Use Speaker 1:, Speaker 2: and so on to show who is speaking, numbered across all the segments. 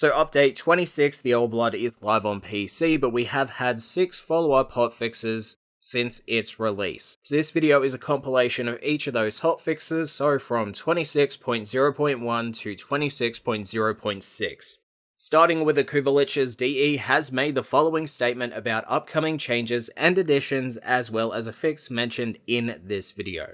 Speaker 1: So update 26, the Old Blood is live on PC, but we have had 6 follow-up hotfixes since its release. So this video is a compilation of each of those hotfixes, so from 26.0.1 to 26.0.6. Starting with the Kuva Lich's DE has made the following statement about upcoming changes and additions, as well as a fix mentioned in this video.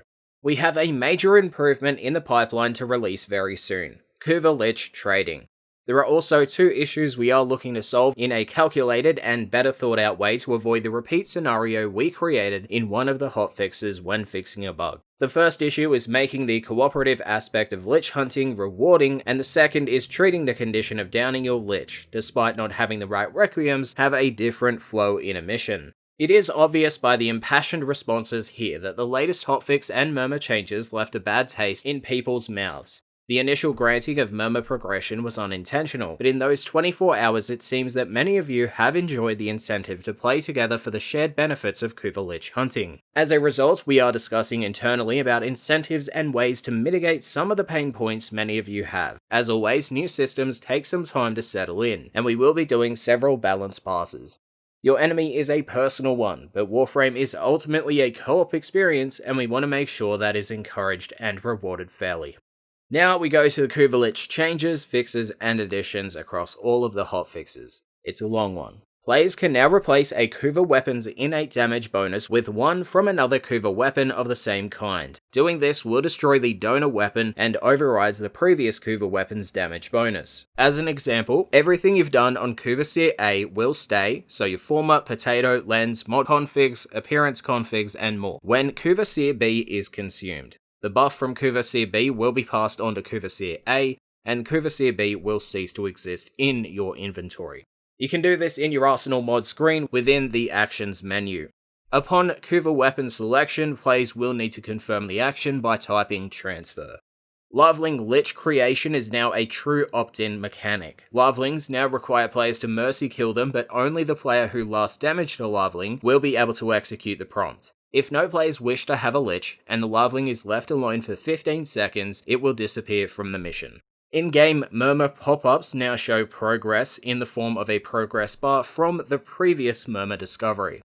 Speaker 1: We have a major improvement in the pipeline to release very soon: Kuva Lich trading. There are also 2 issues we are looking to solve in a calculated and better thought out way to avoid the repeat scenario we created in one of the hotfixes when fixing a bug. The first issue is making the cooperative aspect of lich hunting rewarding, and the second is treating the condition of downing your lich, despite not having the right requiems, have a different flow in a mission. It is obvious by the impassioned responses here that the latest hotfix and murmur changes left a bad taste in people's mouths. The initial granting of murmur progression was unintentional, but in those 24 hours it seems that many of you have enjoyed the incentive to play together for the shared benefits of Kuva Lich hunting. As a result, we are discussing internally about incentives and ways to mitigate some of the pain points many of you have. As always, new systems take some time to settle in, and we will be doing several balance passes. Your enemy is a personal one, but Warframe is ultimately a co-op experience, and we want to make sure that is encouraged and rewarded fairly. Now we go to the Kuva Lich changes, fixes, and additions across all of the hotfixes. It's a long one. Players can now replace a Kuva weapon's innate damage bonus with one from another Kuva weapon of the same kind. Doing this will destroy the donor weapon and overrides the previous Kuva weapon's damage bonus. As an example, everything you've done on Kuva Seer A will stay, so your former, potato, lens, mod configs, appearance configs, and more, when Kuva Seer B is consumed. The buff from Kuva Seer B will be passed on to Kuva Seer A, and Kuva Seer B will cease to exist in your inventory. You can do this in your Arsenal mod screen within the Actions menu. Upon Kuva weapon selection, players will need to confirm the action by typing Transfer. Larveling Lich creation is now a true opt-in mechanic. Larvelings now require players to mercy kill them, but only the player who last damaged a Larveling will be able to execute the prompt. If no players wish to have a Lich, and the Larveling is left alone for 15 seconds, it will disappear from the mission. In-game Murmur pop-ups now show progress in the form of a progress bar from the previous Murmur discovery.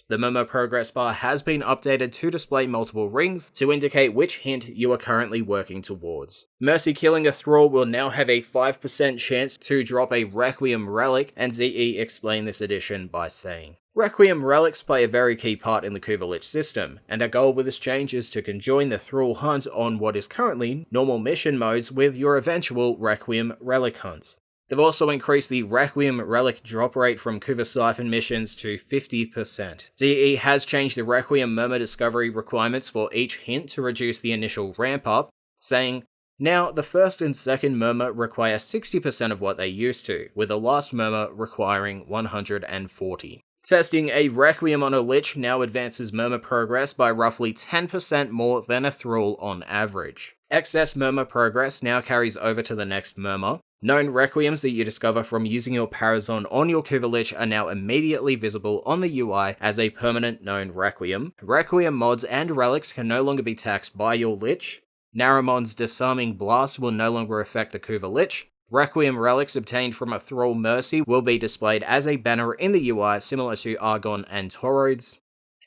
Speaker 1: The Murmur progress bar has been updated to display multiple rings to indicate which hint you are currently working towards. Mercy killing a Thrall will now have a 5% chance to drop a Requiem relic, and ZE explained this addition by saying, Requiem relics play a very key part in the Kuva Lich system, and our goal with this change is to conjoin the Thrall hunt on what is currently normal mission modes with your eventual Requiem relic hunt. They've also increased the Requiem relic drop rate from Kuva Siphon missions to 50%. DE has changed the Requiem murmur discovery requirements for each hint to reduce the initial ramp up, saying, now the first and second murmur require 60% of what they used to, with the last murmur requiring 140. Testing a Requiem on a Lich now advances murmur progress by roughly 10% more than a Thrall on average. Excess murmur progress now carries over to the next murmur. Known Requiems that you discover from using your Parazon on your Kuva Lich are now immediately visible on the UI as a permanent known Requiem. Requiem mods and relics can no longer be taxed by your Lich. Naramon's Disarming Blast will no longer affect the Kuva Lich. Requiem relics obtained from a Thrall Mercy will be displayed as a banner in the UI similar to Argon and Tauroids.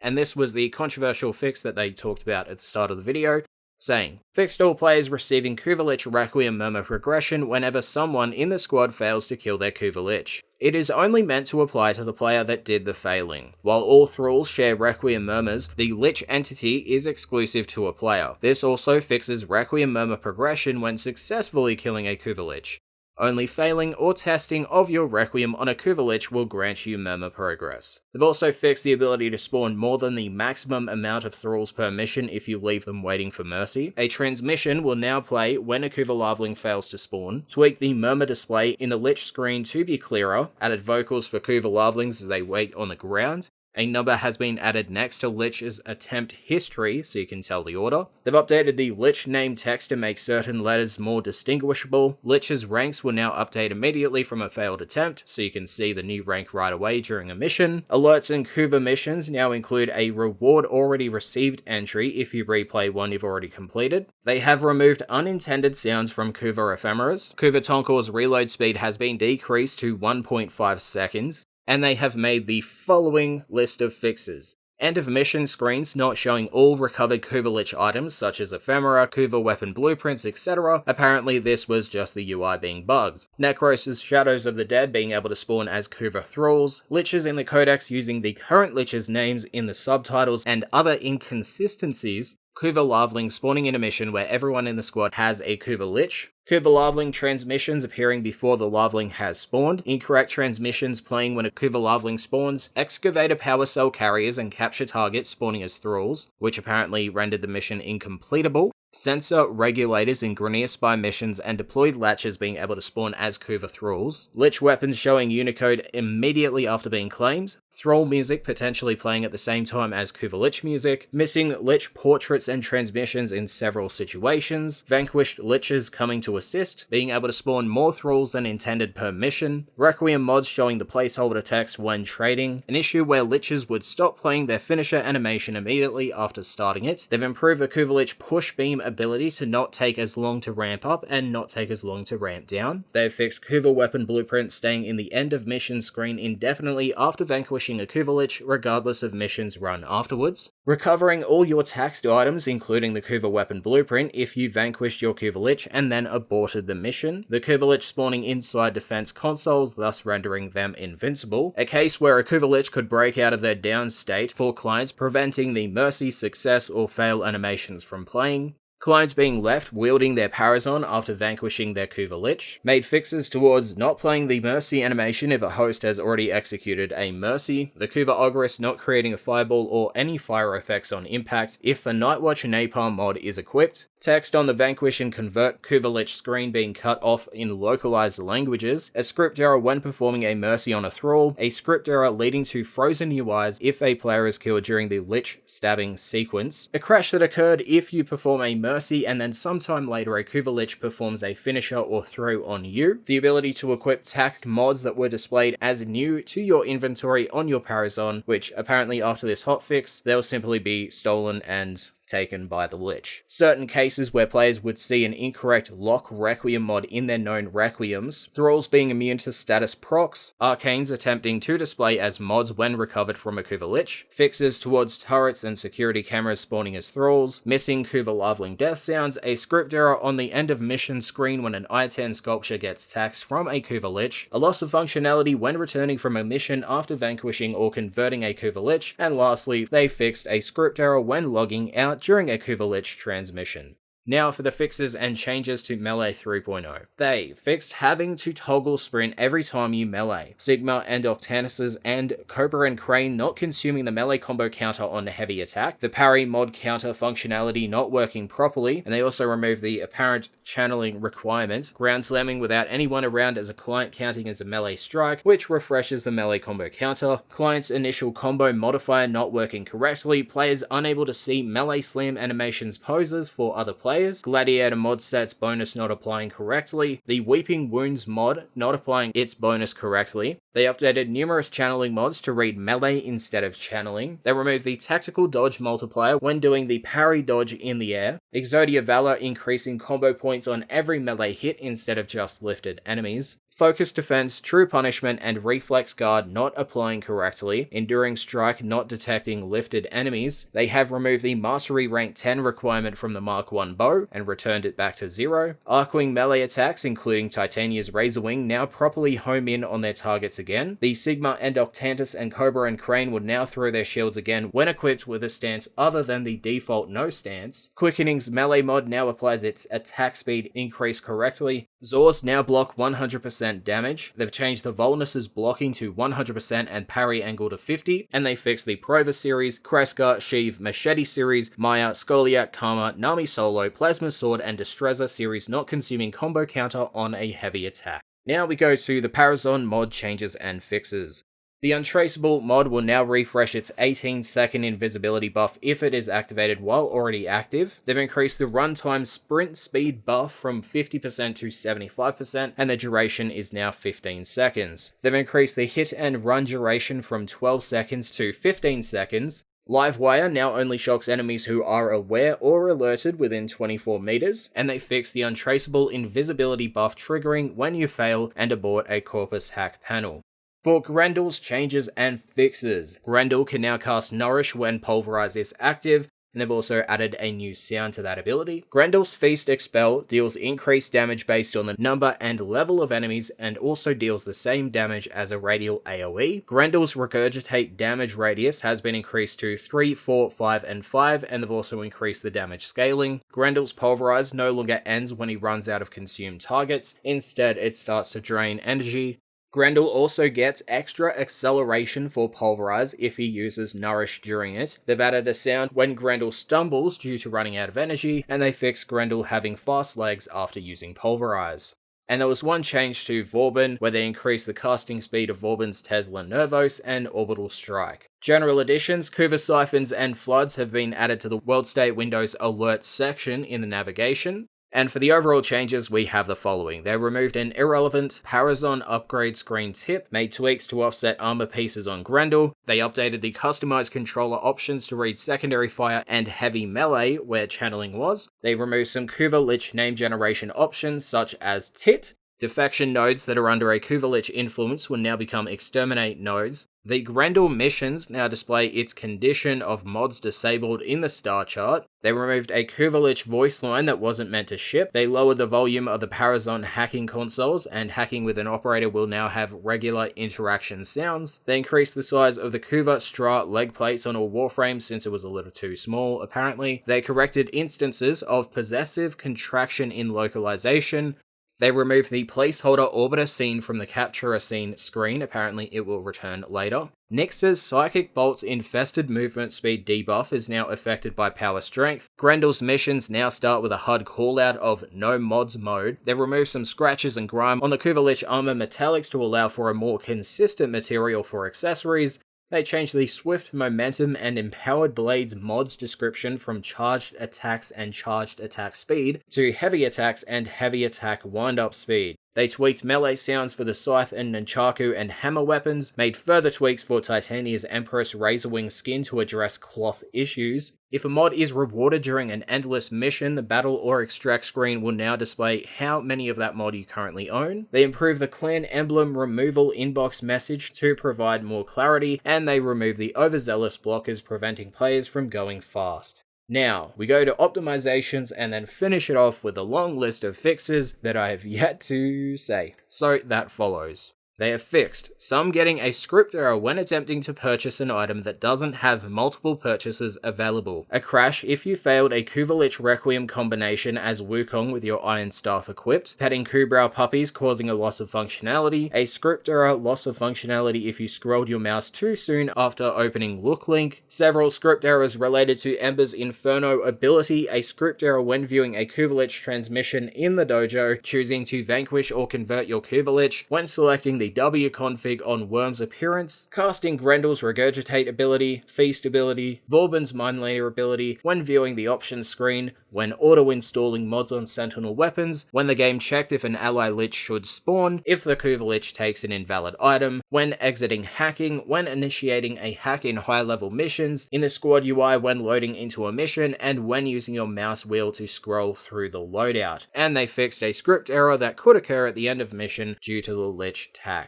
Speaker 1: And this was the controversial fix that they talked about at the start of the video, saying, fixed all players receiving Kuva Lich Requiem murmur progression whenever someone in the squad fails to kill their Kuva Lich. It is only meant to apply to the player that did the failing. While all Thralls share Requiem murmurs, the Lich entity is exclusive to a player. This also fixes Requiem murmur progression when successfully killing a Kuva Lich. Only failing or testing of your Requiem on a Kuva Lich will grant you murmur progress. They've also fixed the ability to spawn more than the maximum amount of Thralls per mission if you leave them waiting for mercy. A transmission will now play when a Kuva Larveling fails to spawn. Tweak the murmur display in the Lich screen to be clearer. Added vocals for Kuva Larvelings as they wait on the ground. A number has been added next to Lich's attempt history, so you can tell the order. They've updated the Lich name text to make certain letters more distinguishable. Lich's ranks will now update immediately from a failed attempt, so you can see the new rank right away during a mission. Alerts and Kuva missions now include a reward already received entry if you replay one you've already completed. They have removed unintended sounds from Kuva ephemeras. Kuva Tonkor's reload speed has been decreased to 1.5 seconds, and they have made the following list of fixes. End of mission screens not showing all recovered Kuva Lich items such as ephemera, Kuva weapon blueprints, etc. Apparently this was just the UI being bugged. Necros' Shadows of the Dead being able to spawn as Kuva Thralls, Liches in the Codex using the current Liches' names in the subtitles, and other inconsistencies. Kuva Larveling spawning in a mission where everyone in the squad has a Kuva Lich. Kuva Larveling transmissions appearing before the Larveling has spawned. Incorrect transmissions playing when a Kuva Larveling spawns. Excavator power cell carriers and capture targets spawning as Thralls, which apparently rendered the mission incompletable. Sensor regulators in Grenier Spy missions and deployed latches being able to spawn as Kuva Thralls. Lich weapons showing Unicode immediately after being claimed. Thrall music potentially playing at the same time as Kuva Lich music. Missing Lich portraits and transmissions in several situations. Vanquished Liches coming to assist, being able to spawn more Thralls than intended per mission. Requiem mods showing the placeholder text when trading. An issue where Liches would stop playing their finisher animation immediately after starting it. They've improved the Kuva Lich push beam ability to not take as long to ramp up and not take as long to ramp down. They've fixed Kuva weapon blueprint staying in the end of mission screen indefinitely after vanquishing a Kuva Lich, regardless of missions run afterwards. Recovering all your taxed items, including the Kuva weapon blueprint, if you vanquished your Kuva Lich and then aborted the mission. The Kuva Lich spawning inside defense consoles, thus rendering them invincible. A case where a Kuva Lich could break out of their down state for clients, preventing the mercy, success, or fail animations from playing. Clients being left wielding their Parazon after vanquishing their Kuva Lich. Made fixes towards not playing the Mercy animation if a host has already executed a Mercy. The Kuva Ogress not creating a Fireball or any fire effects on impact if the Nightwatch Napalm mod is equipped. Text on the Vanquish and Convert Kuva Lich screen being cut off in localized languages. A script error when performing a Mercy on a Thrall. A script error leading to frozen UIs if a player is killed during the Lich stabbing sequence. A crash that occurred if you perform a Mercy and then sometime later a Kuva Lich performs a finisher or throw on you. The ability to equip tacked mods that were displayed as new to your inventory on your Parazon, which apparently after this hotfix, they'll simply be stolen and taken by the Lich. Certain cases where players would see an incorrect lock Requiem mod in their known Requiems, Thralls being immune to status procs, Arcanes attempting to display as mods when recovered from a Kuva Lich, fixes towards turrets and security cameras spawning as Thralls, missing Kuva Larveling death sounds, a script error on the end of mission screen when an I-10 sculpture gets taxed from a Kuva Lich, a loss of functionality when returning from a mission after vanquishing or converting a Kuva Lich, and lastly, they fixed a script error when logging out during a Kuva Lich transmission. Now for the fixes and changes to Melee 3.0. They fixed having to toggle sprint every time you melee. Sigma and Octanus's and Cobra and Crane not consuming the melee combo counter on heavy attack. The parry mod counter functionality not working properly, and they also removed the apparent channeling requirement. Ground slamming without anyone around as a client counting as a melee strike, which refreshes the melee combo counter. Client's initial combo modifier not working correctly. Players unable to see melee slam animations poses for other players. Gladiator mod sets bonus not applying correctly. The Weeping Wounds mod not applying its bonus correctly. They updated numerous channeling mods to read melee instead of channeling. They removed the tactical dodge multiplier when doing the parry dodge in the air. Exodia Valor increasing combo points on every melee hit instead of just lifted enemies. Focus Defense, True Punishment, and Reflex Guard not applying correctly. Enduring Strike not detecting lifted enemies. They have removed the Mastery Rank 10 requirement from the Mark 1 bow and returned it back to 0. Arcwing melee attacks, including Titania's Razor Wing, now properly home in on their targets again. The Sigma and Octantus and Cobra and Crane would now throw their shields again when equipped with a stance other than the default no stance. Quickening's melee mod now applies its attack speed increase correctly. Zors now block 100% damage. They've changed the Volnus's blocking to 100% and parry angle to 50, and they fixed the Prova series, Kreska, Sheev, Machete series, Maya, Skoliak, Karma, Nami Solo, Plasma Sword, and Destreza series not consuming combo counter on a heavy attack. Now we go to the Parazon mod changes and fixes. The Untraceable mod will now refresh its 18-second invisibility buff if it is activated while already active. They've increased the runtime sprint speed buff from 50% to 75%, and the duration is now 15 seconds. They've increased the hit and run duration from 12 seconds to 15 seconds. Livewire now only shocks enemies who are aware or alerted within 24 meters, and they fixed the Untraceable invisibility buff triggering when you fail and abort a Corpus hack panel. For Grendel's changes and fixes, Grendel can now cast Nourish when Pulverize is active, and they've also added a new sound to that ability. Grendel's Feast Expel deals increased damage based on the number and level of enemies, and also deals the same damage as a radial AoE. Grendel's Regurgitate damage radius has been increased to 3, 4, 5, and 5, and they've also increased the damage scaling. Grendel's Pulverize no longer ends when he runs out of consumed targets, instead it starts to drain energy. Grendel also gets extra acceleration for Pulverize if he uses Nourish during it. They've added a sound when Grendel stumbles due to running out of energy, and they fixed Grendel having fast legs after using Pulverize. And there was one change to Vauban, where they increased the casting speed of Vauban's Tesla Nervos and Orbital Strike. General additions, Kuva Siphons and Floods have been added to the World State Windows Alert section in the navigation. And for the overall changes, we have the following. They removed an irrelevant Parazon upgrade screen tip, made tweaks to offset armor pieces on Grendel. They updated the customized controller options to read secondary fire and heavy melee, where channeling was. They removed some Kuva Lich name generation options, such as Tit. Defection nodes that are under a Kuva Lich influence will now become exterminate nodes. The Grendel missions now display its condition of mods disabled in the star chart. They removed a Kuva Lich voice line that wasn't meant to ship. They lowered the volume of the Parazon hacking consoles, and hacking with an operator will now have regular interaction sounds. They increased the size of the Kuva Stra leg plates on all Warframes since it was a little too small, apparently. They corrected instances of possessive contraction in localization. They removed the placeholder orbiter scene from the capturer scene screen, apparently it will return later. Nyx's Psychic Bolt's infested movement speed debuff is now affected by power strength. Grendel's missions now start with a HUD callout of no mods mode. They've removed some scratches and grime on the Kuva Lich armor metallics to allow for a more consistent material for accessories. They changed the Swift Momentum and Empowered Blades mods description from Charged Attacks and Charged Attack Speed to Heavy Attacks and Heavy Attack Wind-Up Speed. They tweaked melee sounds for the Scythe and Nunchaku and Hammer weapons, made further tweaks for Titania's Empress Razorwing skin to address cloth issues. If a mod is rewarded during an endless mission, the battle or extract screen will now display how many of that mod you currently own. They improved the clan emblem removal inbox message to provide more clarity, and they removed the overzealous blockers preventing players from going fast. Now, we go to optimizations and then finish it off with a long list of fixes that I have yet to say. So that follows. They have fixed some getting a script error when attempting to purchase an item that doesn't have multiple purchases available. A crash if you failed a Kuva Lich Requiem combination as Wukong with your Iron Staff equipped. Petting Kubrow puppies causing a loss of functionality. A script error loss of functionality if you scrolled your mouse too soon after opening Look Link. Several script errors related to Ember's Inferno ability. A script error when viewing a Kuva Lich transmission in the dojo. Choosing to vanquish or convert your Kuva Lich. When selecting the W config on Worm's appearance, casting Grendel's Regurgitate ability, Feast ability, Vauban's Mind Layer ability, when viewing the options screen, when auto-installing mods on Sentinel weapons, when the game checked if an ally Lich should spawn, if the Kuva Lich takes an invalid item, when exiting hacking, when initiating a hack in high-level missions, in the squad UI when loading into a mission, and when using your mouse wheel to scroll through the loadout. And they fixed a script error that could occur at the end of mission due to the Lich tax.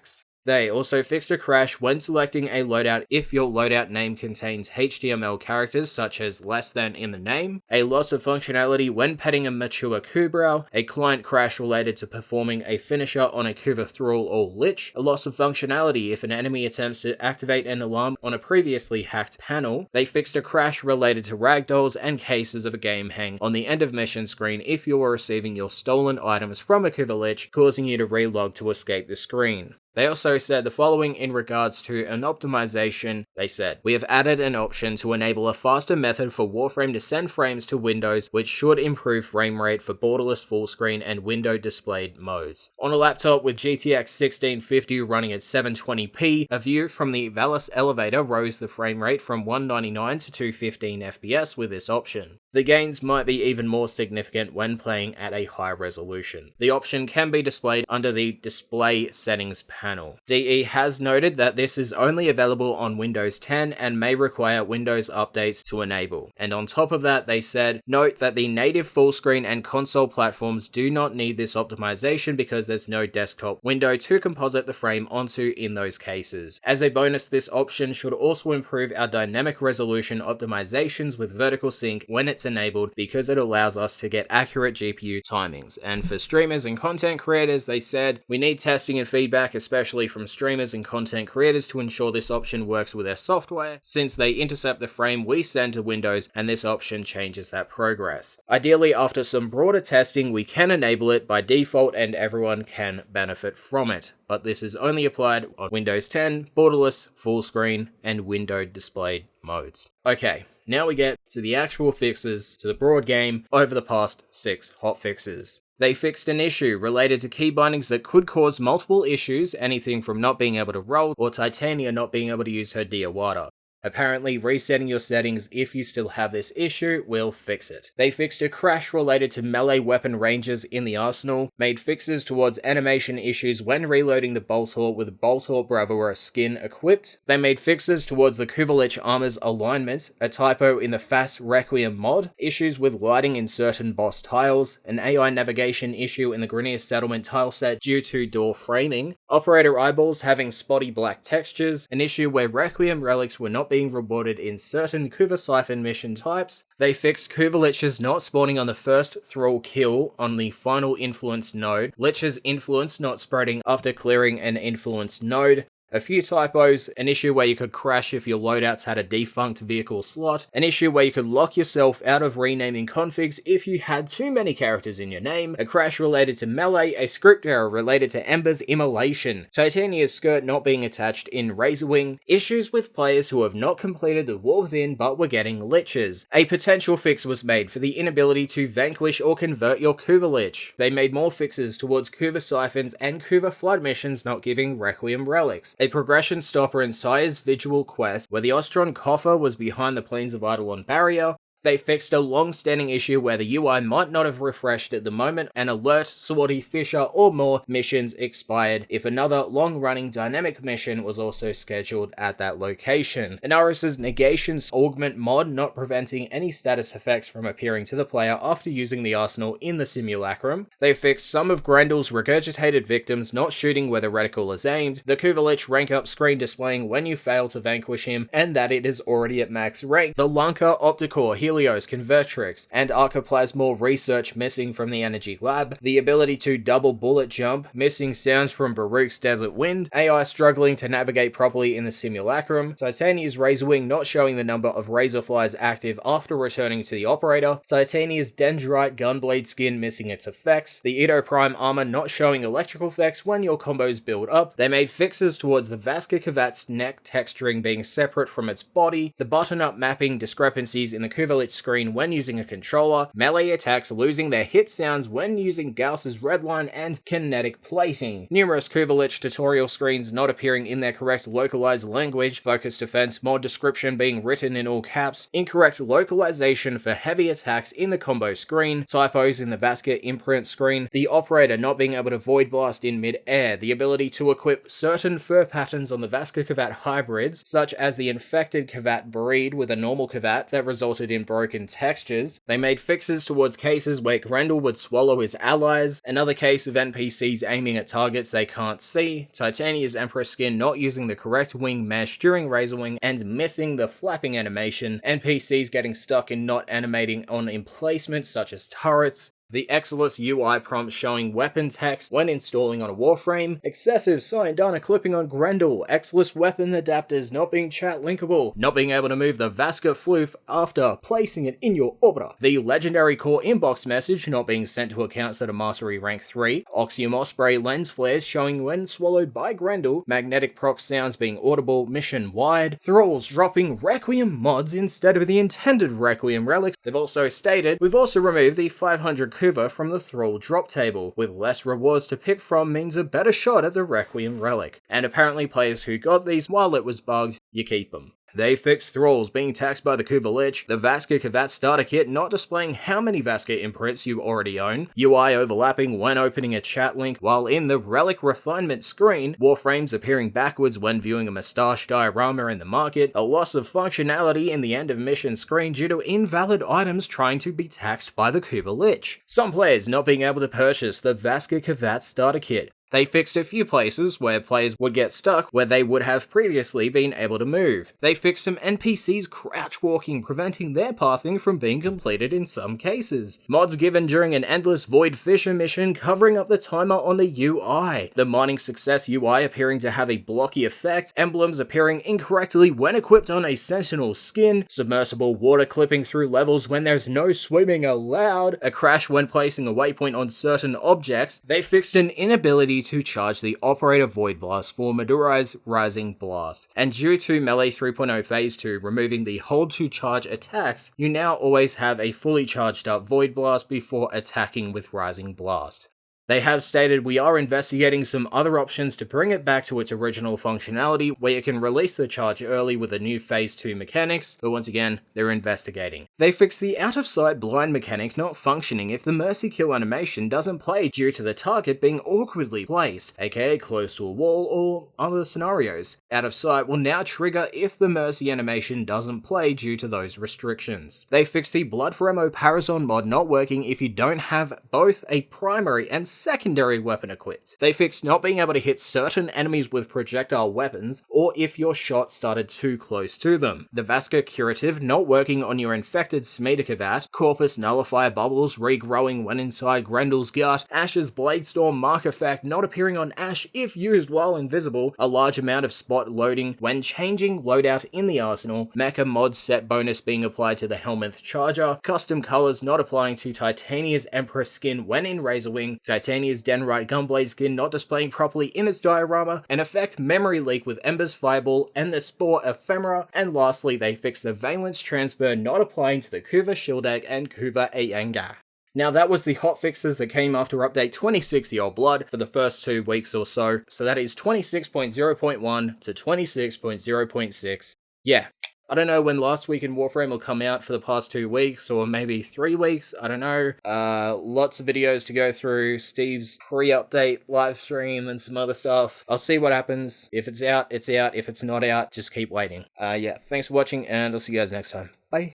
Speaker 1: They also fixed a crash when selecting a loadout if your loadout name contains HTML characters such as less than in the name, a loss of functionality when petting a mature Kubrow, a client crash related to performing a finisher on a Kuva Thrall or Lich, a loss of functionality if an enemy attempts to activate an alarm on a previously hacked panel. They fixed a crash related to ragdolls and cases of a game hang on the end of mission screen if you are receiving your stolen items from a Kuva Lich, causing you to relog to escape the screen. They also said the following in regards to an optimization. They said, "We have added an option to enable a faster method for Warframe to send frames to Windows, which should improve frame rate for borderless full screen and window displayed modes." On a laptop with GTX 1650 running at 720p, a view from the Valence elevator rose the frame rate from 199 to 215 FPS with this option. The gains might be even more significant when playing at a high resolution. The option can be displayed under the Display Settings panel. DE has noted that this is only available on Windows 10 and may require Windows updates to enable. And on top of that, they said, "Note that the native full screen and console platforms do not need this optimization because there's no desktop window to composite the frame onto in those cases. As a bonus, this option should also improve our dynamic resolution optimizations with vertical sync when it's enabled because it allows us to get accurate GPU timings." And for streamers and content creators, they said, "We need testing and feedback, especially from streamers and content creators, to ensure this option works with their software, since they intercept the frame we send to Windows and this option changes that progress. Ideally, after some broader testing, we can enable it by default and everyone can benefit from it. But this is only applied on Windows 10, borderless, full screen, and window displayed modes." Okay, now we get to the actual fixes to the broad game over the past 6 hotfixes. They fixed an issue related to key bindings that could cause multiple issues, anything from not being able to roll or Titania not being able to use her Diawada. Apparently, resetting your settings if you still have this issue will fix it. They fixed a crash related to melee weapon ranges in the arsenal, made fixes towards animation issues when reloading the Boltor with Boltor Bravura skin equipped. They made fixes towards the Kuva Lich armor's alignment, a typo in the Fast Requiem mod, issues with lighting in certain boss tiles, an AI navigation issue in the Grenier Settlement tileset due to door framing, operator eyeballs having spotty black textures, an issue where Requiem relics were not being rewarded in certain Kuva Siphon mission types. They fixed Kuva Liches not spawning on the first Thrall kill on the final influence node, Lich's influence not spreading after clearing an influence node, a few typos, an issue where you could crash if your loadouts had a defunct vehicle slot, an issue where you could lock yourself out of renaming configs if you had too many characters in your name, a crash related to melee, a script error related to Ember's immolation, Titania's skirt not being attached in Razorwing, issues with players who have not completed the War Within but were getting liches. A potential fix was made for the inability to vanquish or convert your Kuva Lich. They made more fixes towards Kuva Siphons and Kuva Flood missions not giving Requiem relics. A progression stopper in Sire's Vigil quest, where the Ostron coffer was behind the Plains of Eidolon barrier. They fixed a long-standing issue where the UI might not have refreshed at the moment and alert Swarty, Fisher, or more missions expired if another long-running dynamic mission was also scheduled at that location. Inaris's Negations Augment mod not preventing any status effects from appearing to the player after using the arsenal in the simulacrum. They fixed some of Grendel's regurgitated victims not shooting where the reticle is aimed, the Kuva Lich rank up screen displaying when you fail to vanquish him and that it is already at max rank, the Lunker, Opticore, Helios, Convertrix, and Archoplasmor research missing from the Energy Lab, the ability to double bullet jump, missing sounds from Baruch's Desert Wind, AI struggling to navigate properly in the simulacrum, Titania's Razorwing not showing the number of Razorflies active after returning to the operator, Titania's Dendrite Gunblade skin missing its effects, the Edo Prime armor not showing electrical effects when your combos build up. They made fixes towards the Vaska Kavat's neck texturing being separate from its body, the button-up mapping discrepancies in the Kuva Lich screen when using a controller, melee attacks losing their hit sounds when using Gauss's redline, and kinetic plating. Numerous Kuva Lich tutorial screens not appearing in their correct localized language, focus defense mod description being written in all caps, incorrect localization for heavy attacks in the combo screen, typos in the Vaska imprint screen, the operator not being able to void blast in mid-air, the ability to equip certain fur patterns on the Vaska Kavat hybrids, such as the infected Kavat breed with a normal Kavat that resulted in broken textures. They made fixes towards cases where Grendel would swallow his allies, another case of NPCs aiming at targets they can't see, Titania's Empress skin not using the correct wing mesh during Razorwing and missing the flapping animation, NPCs getting stuck in not animating on emplacements such as turrets, The Exilus UI prompt showing weapon text when installing on a Warframe, excessive sign data clipping on Grendel, Exilus weapon adapters not being chat linkable, not being able to move the Vasker floof after placing it in your orbiter, the legendary core inbox message not being sent to accounts that are mastery rank 3, Oxium Osprey lens flares showing when swallowed by Grendel, magnetic proc sounds being audible mission wide, thralls dropping Requiem mods instead of the intended Requiem relics. They've also stated, we've also removed the 500 Kuva from the Thrall drop table, with less rewards to pick from means a better shot at the Requiem relic. And apparently players who got these while it was bugged, you keep them. They fixed thralls being taxed by the Kuva Lich, the Vasker Kavat starter kit not displaying how many Vasker imprints you already own, UI overlapping when opening a chat link, while in the relic refinement screen, Warframes appearing backwards when viewing a moustache diorama in the market, a loss of functionality in the end of mission screen due to invalid items trying to be taxed by the Kuva Lich. Some players not being able to purchase the Vasker Kavat starter kit. They fixed a few places where players would get stuck where they would have previously been able to move. They fixed some NPCs crouch walking, preventing their pathing from being completed in some cases. Mods given during an endless Void Fisher mission covering up the timer on the UI. The mining success UI appearing to have a blocky effect, emblems appearing incorrectly when equipped on a sentinel skin, submersible water clipping through levels when there's no swimming allowed, a crash when placing a waypoint on certain objects. They fixed an inability to charge the Operator Void Blast for Madurai's Rising Blast. And due to Melee 3.0 Phase 2 removing the hold to charge attacks, you now always have a fully charged up Void Blast before attacking with Rising Blast. They have stated we are investigating some other options to bring it back to its original functionality where you can release the charge early with the new Phase 2 mechanics, but once again, they're investigating. They fixed the out of sight blind mechanic not functioning if the mercy kill animation doesn't play due to the target being awkwardly placed, aka close to a wall or other scenarios. Out of sight will now trigger if the mercy animation doesn't play due to those restrictions. They fixed the Blood for Ammo Parazon mod not working if you don't have both a primary and secondary weapon equipped. They fixed not being able to hit certain enemies with projectile weapons, or if your shot started too close to them. The Vasker Curative not working on your infected Smedikavat, Corpus Nullifier bubbles regrowing when inside Grendel's gut, Ash's Bladestorm mark effect not appearing on Ash if used while invisible, a large amount of spot loading when changing loadout in the arsenal, Mecha mod set bonus being applied to the Helminth Charger, custom colors not applying to Titania's Empress skin when in Razorwing, Titania's Denrite Gunblade skin not displaying properly in its diorama, an effect memory leak with Ember's Fireball and the Spore Ephemera, and lastly they fixed the Valence transfer not applying to the Kuva Shieldegg and Kuva Ayanga. Now that was the hotfixes that came after update 26 Year Old Blood for the first 2 weeks or so that is 26.0.1 to 26.0.6. Yeah. I don't know when last week in Warframe will come out for the past 2 weeks, or maybe 3 weeks, I don't know. Lots of videos to go through, Steve's pre-update live stream and some other stuff. I'll see what happens. If it's out, it's out. If it's not out, just keep waiting. Yeah, thanks for watching, and I'll see you guys next time. Bye.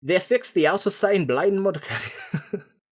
Speaker 1: They fixed the Outer Sane Bladen mod.